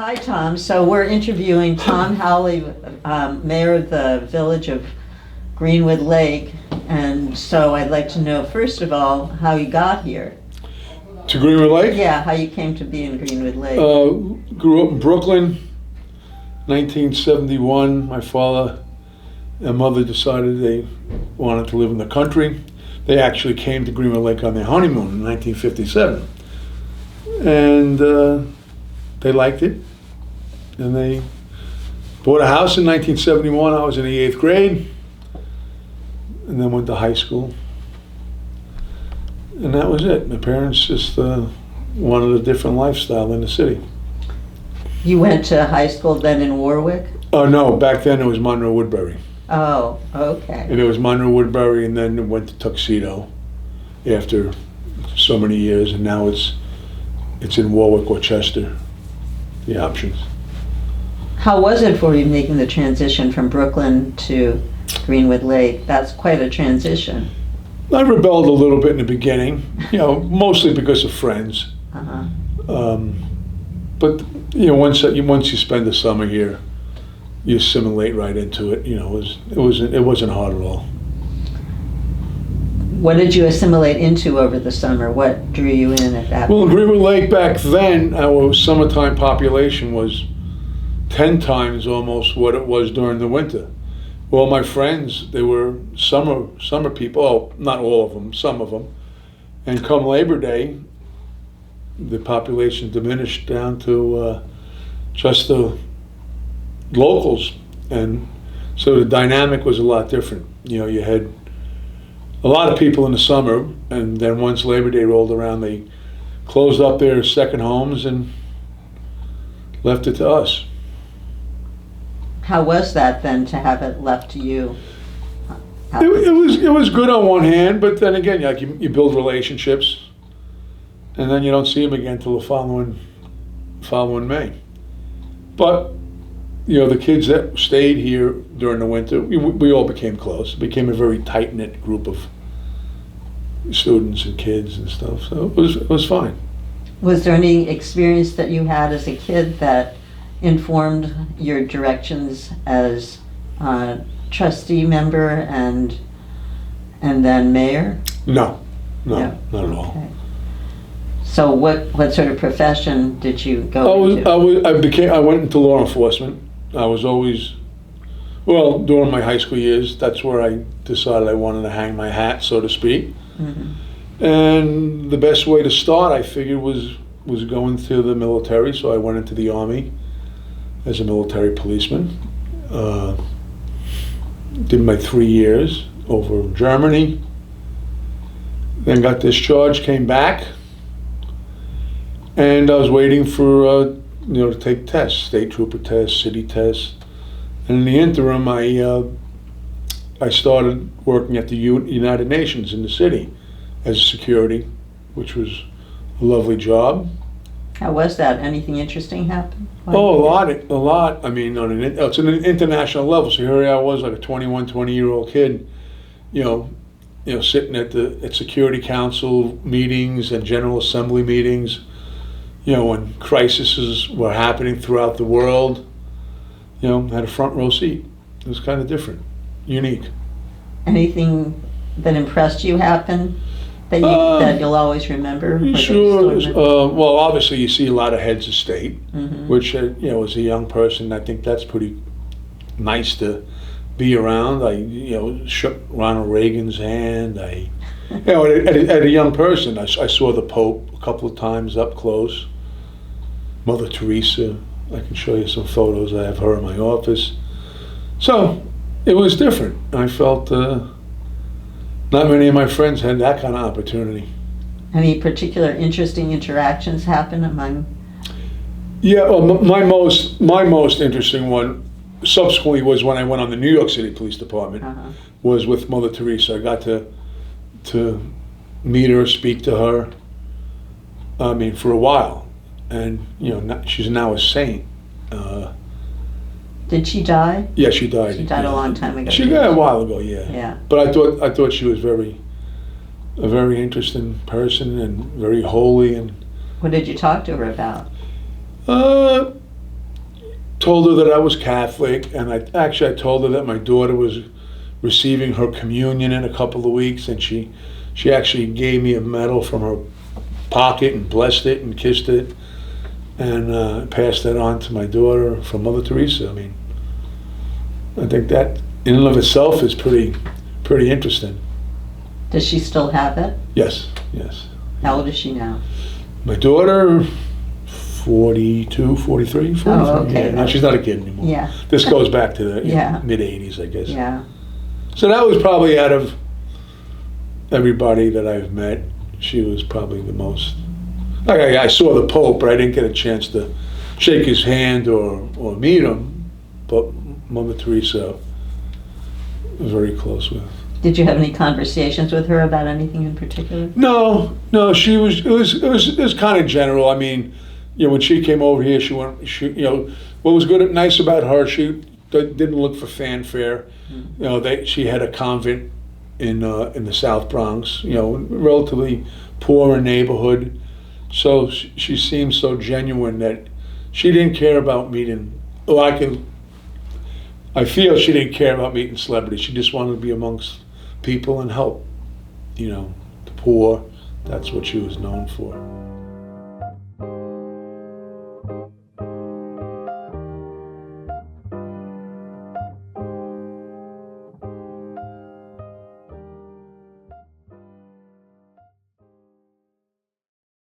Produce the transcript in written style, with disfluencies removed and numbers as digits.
Hi, Tom. So we're interviewing Tom Howley, mayor of the village of Greenwood Lake. And so I'd like to know, first of all, how you got here. To Greenwood Lake? Yeah, how you came to be in Greenwood Lake. Grew up in Brooklyn, 1971. My father and mother decided they wanted to live in the country. They actually came to Greenwood Lake on their honeymoon in 1957. And they liked it. And they bought a house in 1971. I was in the 8th grade. And then went to high school. And that was it. My parents just wanted a different lifestyle in the city. You went to high school then in Warwick? Oh, no. Back then it was Monroe Woodbury. Oh, okay. And it was Monroe Woodbury, and then it went to Tuxedo after so many years. And now it's in Warwick or Chester, the options. How was it for you making the transition from Brooklyn to Greenwood Lake? That's quite a transition. I rebelled a little bit in the beginning, mostly because of friends. Uh-huh. But once you spend the summer here, you assimilate right into it. It wasn't hard at all. What did you assimilate into over the summer? What drew you in at that Well, point? Greenwood Lake back then, our summertime population was 10 times almost what it was during the winter. All my friends, they were summer people. Oh, not all of them, some of them. And come Labor Day, the population diminished down to just the locals, and so the dynamic was a lot different. You had a lot of people in the summer, and then once Labor Day rolled around, they closed up their second homes and left it to us. How was that then to have it left to you? It was good on one hand, but then again, you build relationships, and then you don't see them again till the following May. But the kids that stayed here during the winter, we all became close. It became a very tight knit group of students and kids and stuff. So it was fine. Was there any experience that you had as a kid that informed your directions as trustee member and then mayor? No, Yeah. not at all. Okay. So what sort of profession did you go into? I went into law enforcement. I was always, during my high school years, that's where I decided I wanted to hang my hat, so to speak. Mm-hmm. And the best way to start, I figured, was going to the military. So I went into the Army as a military policeman. Did my 3 years over in Germany. Then got discharged, came back, and I was waiting for to take tests, state trooper tests, city tests. And in the interim, I started working at the United Nations in the city as security, which was a lovely job. How was that? Anything interesting happen? A lot. I mean, it's an international level. So here I was, like a 20-year-old kid, sitting at Security Council meetings and General Assembly meetings, when crises were happening throughout the world, had a front row seat. It was kind of different, unique. Anything that impressed you happen that you'll always remember? Sure. Well, obviously you see a lot of heads of state, mm-hmm. which, as a young person, I think that's pretty nice to be around. I, shook Ronald Reagan's hand. At a young person, I saw the Pope a couple of times up close. Mother Teresa, I can show you some photos. I have her in my office. So it was different. I felt not many of my friends had that kind of opportunity. Any particular interesting interactions happen among? Yeah, well, my most interesting one subsequently was when I went on the New York City Police Department. Uh-huh. Was with Mother Teresa. I got to meet her, speak to her. I mean, for a while, and she's now a saint. Did she die? Yeah, she died. She died a long time ago. She died a while ago. Yeah. Yeah. But I thought she was a very interesting person and very holy. And What did you talk to her about? told her that I was Catholic, and I told her that my daughter was receiving her communion in a couple of weeks, and she actually gave me a medal from her pocket and blessed it and kissed it, and passed that on to my daughter from Mother Teresa. I mean, I think that in and of itself is pretty interesting. Does she still have it? Yes. How old is she now? My daughter, 42, 43, 43. Oh, okay. Yeah, no, she's not a kid anymore. Yeah. This goes back to the Yeah. mid-'80s, I guess. Yeah. So that was probably, out of everybody that I've met, she was probably the most. Like I saw the Pope, but I didn't get a chance to shake his hand or meet him. But Mother Teresa I was very close with. Did you have any conversations with her about anything in particular? No. She was. It was kind of general. I mean, when she came over here, what was nice about her, she didn't look for fanfare. She had a convent in the South Bronx. Relatively poor neighborhood. So she seemed so genuine that she didn't care about meeting. I feel she didn't care about meeting celebrities. She just wanted to be amongst people and help. The poor. That's what she was known for.